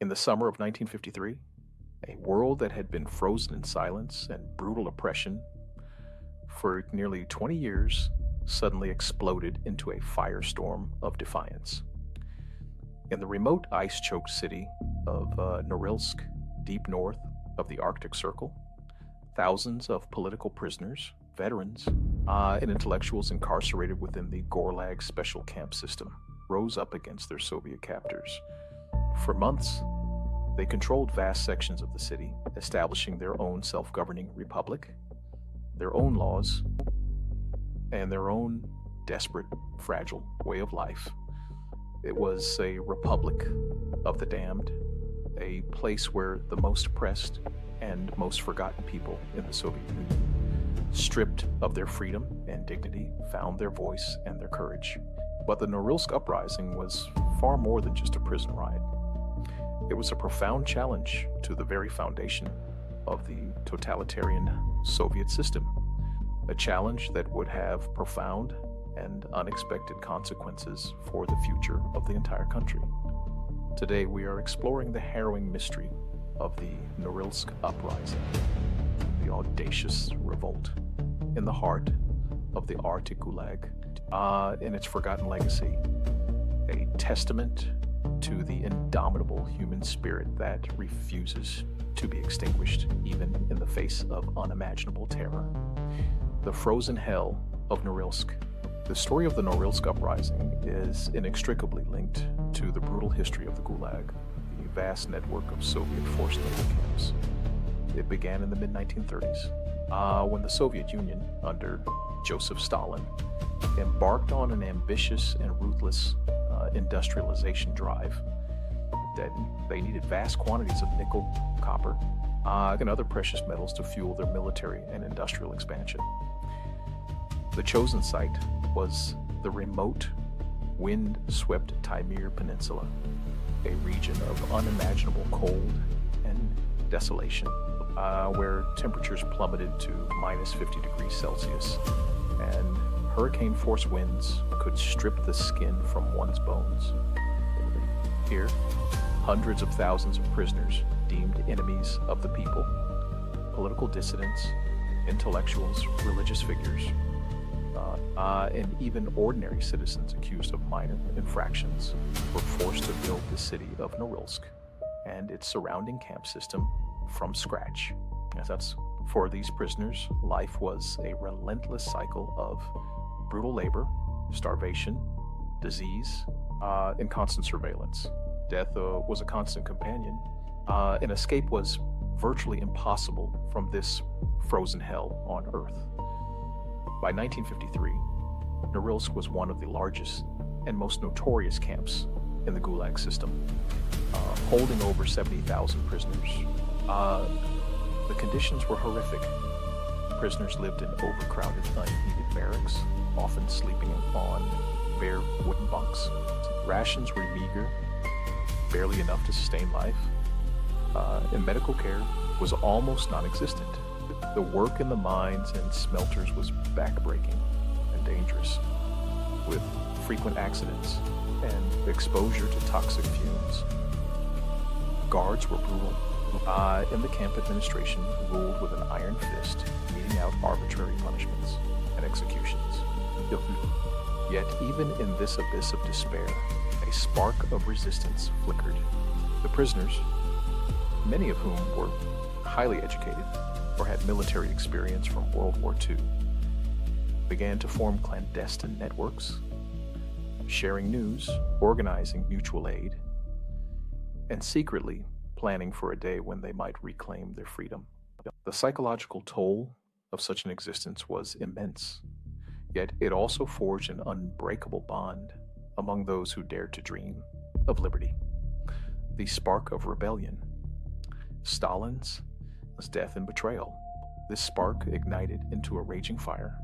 In the summer of 1953, a world that had been frozen in silence and brutal oppression for nearly 20 years suddenly exploded into a firestorm of defiance. In the remote ice-choked city of Norilsk, deep north of the Arctic Circle, thousands of political prisoners, veterans, and intellectuals incarcerated within the Gulag special camp system rose up against their Soviet captors. For months, they controlled vast sections of the city, establishing their own self-governing republic, their own laws, and their own desperate, fragile way of life. It was a republic of the damned, a place where the most oppressed and most forgotten people in the Soviet Union, stripped of their freedom and dignity, found their voice and their courage. But the Norilsk Uprising was far more than just a prison riot. It was a profound challenge to the very foundation of the totalitarian Soviet system, a challenge that would have profound and unexpected consequences for the future of the entire country. Today, we are exploring the harrowing mystery of the Norilsk Uprising, the audacious revolt in the heart of the Arctic Gulag, and its forgotten legacy, a testament to the indomitable human spirit that refuses to be extinguished even in the face of unimaginable terror. The frozen hell of Norilsk. The story of the Norilsk Uprising is inextricably linked to the brutal history of the Gulag, the vast network of Soviet forced labor camps. It began in the mid-1930s, when the Soviet Union, under Joseph Stalin, embarked on an ambitious and ruthless industrialization drive. That they needed vast quantities of nickel, copper, and other precious metals to fuel their military and industrial expansion. The chosen site was the remote, wind-swept Taimyr Peninsula, a region of unimaginable cold and desolation, where temperatures plummeted to minus 50 degrees Celsius, and hurricane-force winds could strip the skin from one's bones. Here, hundreds of thousands of prisoners deemed enemies of the people, political dissidents, intellectuals, religious figures, and even ordinary citizens accused of minor infractions were forced to build the city of Norilsk and its surrounding camp system from scratch. As that's for these prisoners, life was a relentless cycle of brutal labor, starvation, disease, and constant surveillance. Death was a constant companion. An escape was virtually impossible from this frozen hell on Earth. By 1953, Norilsk was one of the largest and most notorious camps in the Gulag system, holding over 70,000 prisoners. The conditions were horrific. Prisoners lived in overcrowded, unheated barracks, often sleeping on bare wooden bunks. Rations were meager, barely enough to sustain life, and medical care was almost non-existent. The work in the mines and smelters was backbreaking and dangerous, with frequent accidents and exposure to toxic fumes. Guards were brutal, and the camp administration ruled with an iron fist, meting out arbitrary punishments and executions. Yet even in this abyss of despair, a spark of resistance flickered. The prisoners, many of whom were highly educated or had military experience from World War II, began to form clandestine networks, sharing news, organizing mutual aid, and secretly planning for a day when they might reclaim their freedom. The psychological toll of such an existence was immense, yet it also forged an unbreakable bond among those who dared to dream of liberty. The spark of rebellion. Stalin's death and betrayal. This spark ignited into a raging fire,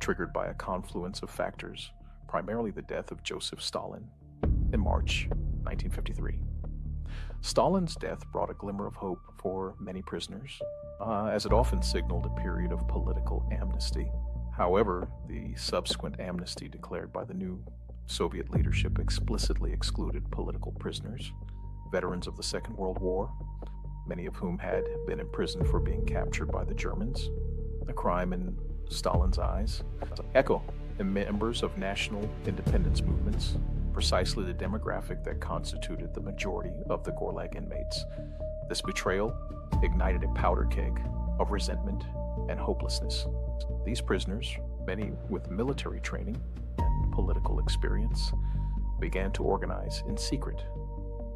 triggered by a confluence of factors, primarily the death of Joseph Stalin in March 1953. Stalin's death brought a glimmer of hope for many prisoners, as it often signaled a period of political amnesty. However, the subsequent amnesty declared by the new Soviet leadership explicitly excluded political prisoners, veterans of the Second World War, many of whom had been imprisoned for being captured by the Germans, a crime in Stalin's eyes. Echo, and members of national independence movements, precisely the demographic that constituted the majority of the Gulag inmates. This betrayal ignited a powder keg of resentment and hopelessness. These prisoners, many with military training and political experience, began to organize in secret,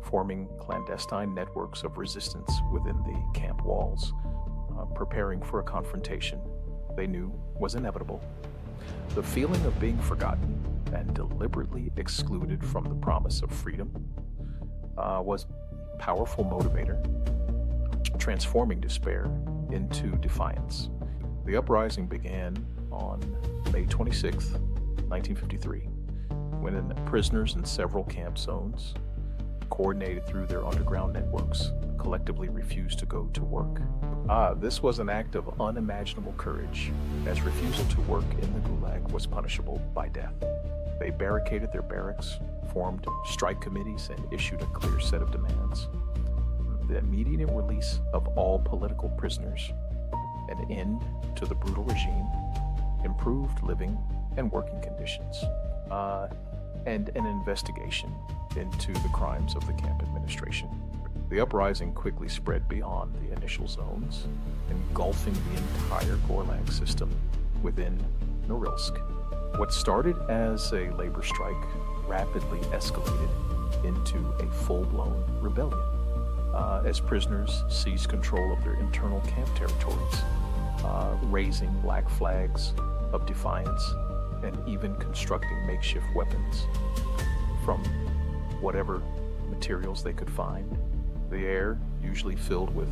forming clandestine networks of resistance within the camp walls, preparing for a confrontation they knew was inevitable. The feeling of being forgotten and deliberately excluded from the promise of freedom was a powerful motivator, transforming despair into defiance. The uprising began on May 26, 1953, when prisoners in several camp zones, coordinated through their underground networks, collectively refused to go to work. This was an act of unimaginable courage, as refusal to work in the Gulag was punishable by death. They barricaded their barracks, formed strike committees, and issued a clear set of demands: the immediate release of all political prisoners, an end to the brutal regime, improved living and working conditions, and an investigation into the crimes of the camp administration. The uprising quickly spread beyond the initial zones, engulfing the entire Gulag system within Norilsk. What started as a labor strike rapidly escalated into a full-blown rebellion as prisoners seized control of their internal camp territories, raising black flags of defiance and even constructing makeshift weapons from whatever materials they could find. The air, usually filled with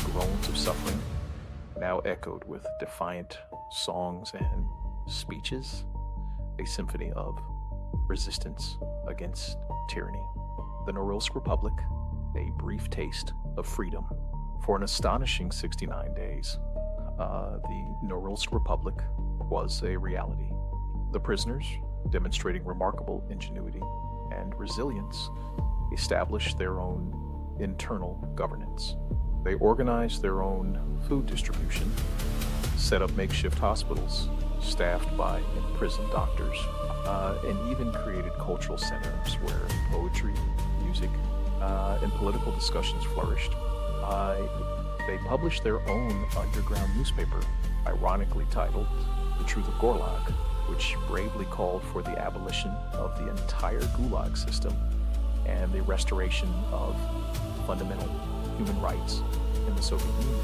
groans of suffering, now echoed with defiant songs and speeches, a symphony of resistance against tyranny. The Norilsk Republic, a brief taste of freedom. For an astonishing 69 days, the Norilsk Republic was a reality. The prisoners, demonstrating remarkable ingenuity and resilience, established their own internal governance. They organized their own food distribution, set up makeshift hospitals staffed by imprisoned doctors, and even created cultural centers where poetry, music, and political discussions flourished. They published their own underground newspaper, ironically titled The Truth of Gulag, which bravely called for the abolition of the entire Gulag system and the restoration of fundamental human rights in the Soviet Union.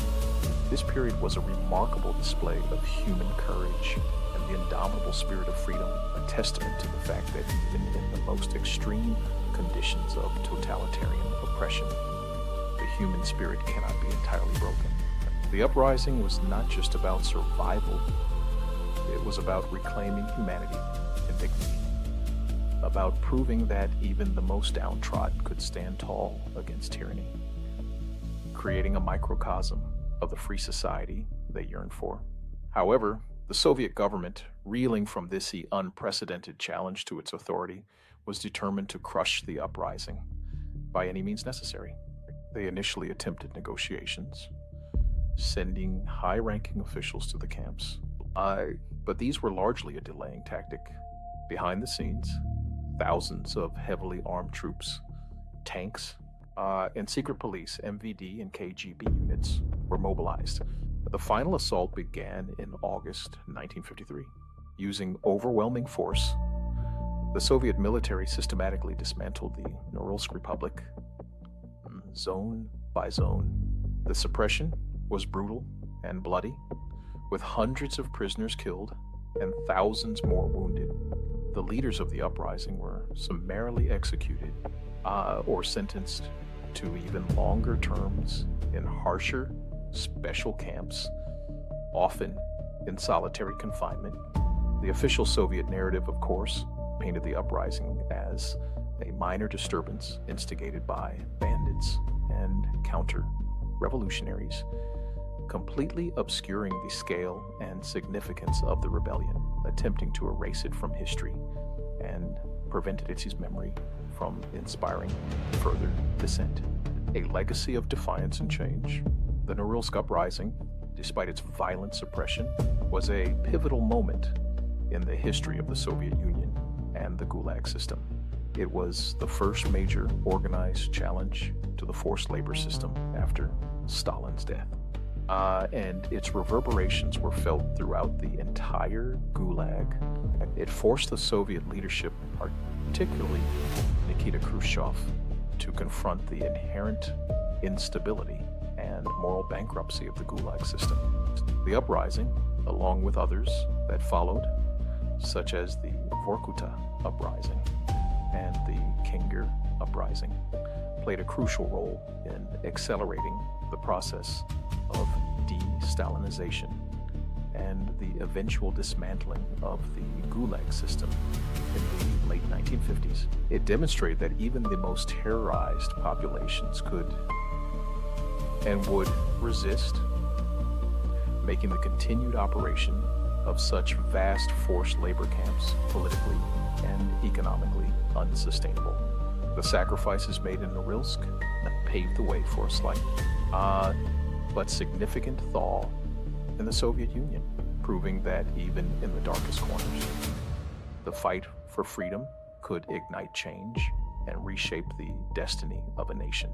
This period was a remarkable display of human courage and the indomitable spirit of freedom, a testament to the fact that even in the most extreme conditions of totalitarian oppression, the human spirit cannot be entirely broken. The uprising was not just about survival, it was about reclaiming humanity and dignity, about proving that even the most downtrodden could stand tall against tyranny, creating a microcosm of the free society they yearned for. However, the Soviet government, reeling from this unprecedented challenge to its authority, was determined to crush the uprising by any means necessary. They initially attempted negotiations, sending high-ranking officials to the camps. But these were largely a delaying tactic. Behind the scenes, thousands of heavily armed troops, tanks, and secret police, MVD and KGB units were mobilized. The final assault began in August 1953. Using overwhelming force, the Soviet military systematically dismantled the Norilsk Republic, zone by zone. The suppression was brutal and bloody, with hundreds of prisoners killed and thousands more wounded. The leaders of the uprising were summarily executed or sentenced to even longer terms in harsher special camps, often in solitary confinement. The official Soviet narrative, of course, painted the uprising as a minor disturbance instigated by bandits and counter-revolutionaries, completely obscuring the scale and significance of the rebellion, attempting to erase it from history and prevented its memory from inspiring further dissent. a legacy of defiance and change. The Norilsk Uprising, despite its violent suppression, was a pivotal moment in the history of the Soviet Union and the Gulag system. It was the first major organized challenge to the forced labor system after Stalin's death. And its reverberations were felt throughout the entire Gulag. It forced the Soviet leadership, particularly Nikita Khrushchev, to confront the inherent instability and moral bankruptcy of the Gulag system. The uprising, along with others that followed, such as the Vorkuta Uprising and the Kengir Uprising, played a crucial role in accelerating the process of de-Stalinization and the eventual dismantling of the Gulag system in the late 1950s. It demonstrated that even the most terrorized populations could and would resist, making the continued operation of such vast forced labor camps politically and economically unsustainable. The sacrifices made in Norilsk paved the way for a slight but significant thaw in the Soviet Union, proving that even in the darkest corners, the fight for freedom could ignite change and reshape the destiny of a nation.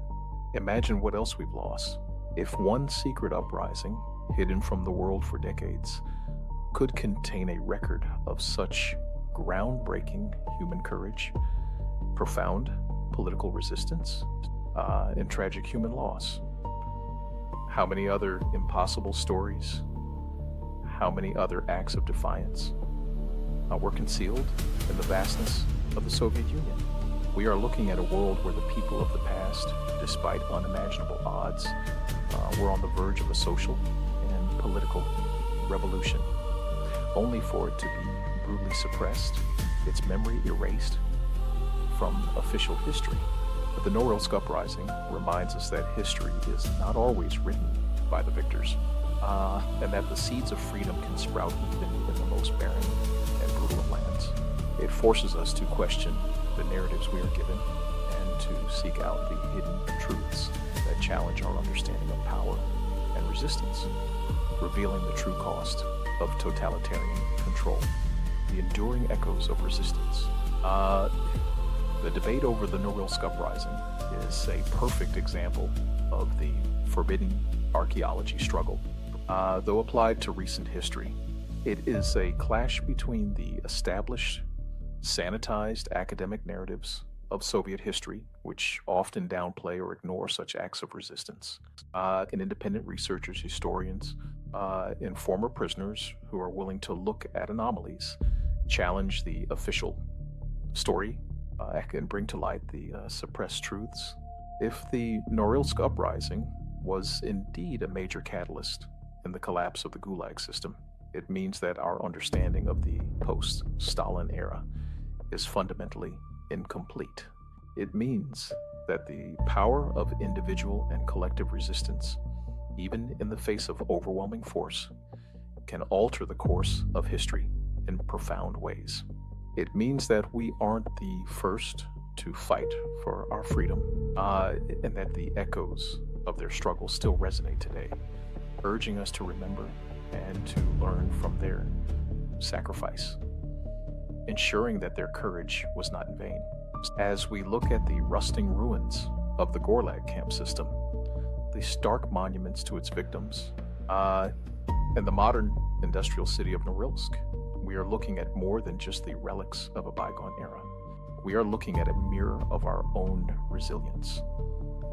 Imagine what else we've lost. If one secret uprising, hidden from the world for decades, could contain a record of such groundbreaking human courage, profound political resistance, and tragic human loss, how many other impossible stories, how many other acts of defiance were concealed in the vastness of the Soviet Union? We are looking at a world where the people of the past, despite unimaginable odds, were on the verge of a social and political revolution, only for it to be brutally suppressed, its memory erased from official history. But the Norilsk Uprising reminds us that history is not always written by the victors, and that the seeds of freedom can sprout even in the most barren and brutal of lands. It forces us to question the narratives we are given and to seek out the hidden truths that challenge our understanding of power and resistance, revealing the true cost of totalitarian control, the enduring echoes of resistance. The debate over the Norilsk Uprising is a perfect example of the forbidden archaeology struggle. Though applied to recent history, it is a clash between the established, sanitized academic narratives of Soviet history, which often downplay or ignore such acts of resistance, and independent researchers, historians, and former prisoners who are willing to look at anomalies, challenge the official story, and bring to light the suppressed truths. If the Norilsk Uprising was indeed a major catalyst in the collapse of the Gulag system, it means that our understanding of the post-Stalin era is fundamentally incomplete. It means that the power of individual and collective resistance, even in the face of overwhelming force, can alter the course of history in profound ways. It means that we aren't the first to fight for our freedom, and that the echoes of their struggle still resonate today, urging us to remember and to learn from their sacrifice, ensuring that their courage was not in vain. As we look at the rusting ruins of the Gulag camp system, the stark monuments to its victims, and the modern industrial city of Norilsk, we are looking at more than just the relics of a bygone era. We are looking at a mirror of our own resilience,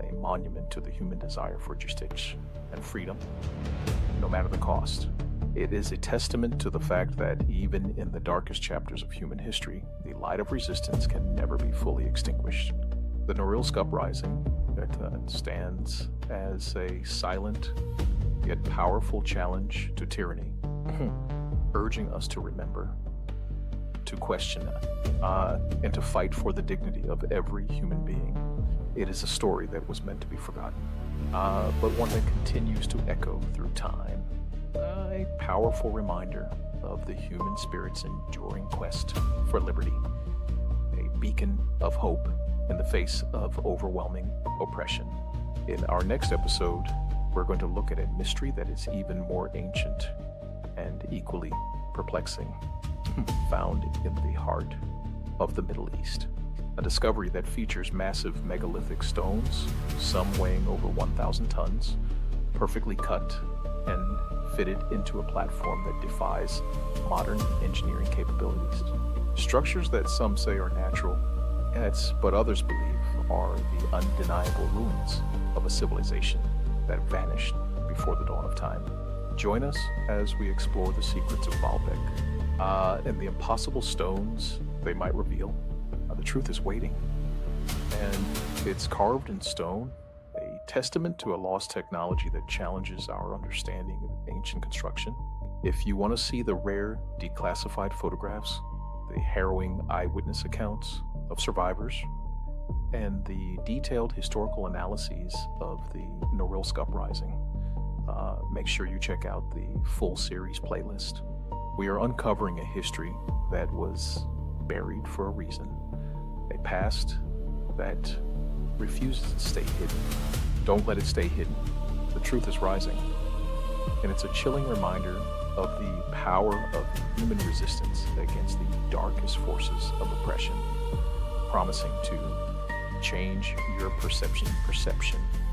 a monument to the human desire for justice and freedom, no matter the cost. It is a testament to the fact that even in the darkest chapters of human history, the light of resistance can never be fully extinguished. The Norilsk Uprising stands as a silent yet powerful challenge to tyranny, urging us to remember, to question, and to fight for the dignity of every human being. It is a story that was meant to be forgotten, but one that continues to echo through time, a powerful reminder of the human spirit's enduring quest for liberty, a beacon of hope in the face of overwhelming oppression. In our next episode, we're going to look at a mystery that is even more ancient and equally perplexing, found in the heart of the Middle East. A discovery that features massive megalithic stones, some weighing over 1,000 tons, perfectly cut and fitted into a platform that defies modern engineering capabilities. Structures that some say are natural, but others believe are the undeniable ruins of a civilization that vanished before the dawn of time. Join us as we explore the secrets of Baalbek and the impossible stones they might reveal. The truth is waiting, and it's carved in stone, a testament to a lost technology that challenges our understanding of ancient construction. If you want to see the rare declassified photographs, the harrowing eyewitness accounts of survivors, and the detailed historical analyses of the Norilsk Uprising, make sure you check out the full series playlist. We are uncovering a history that was buried for a reason, a past that refuses to stay hidden. Don't let it stay hidden. The truth is rising, and it's a chilling reminder of the power of human resistance against the darkest forces of oppression, promising to change your perception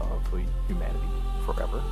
of humanity forever.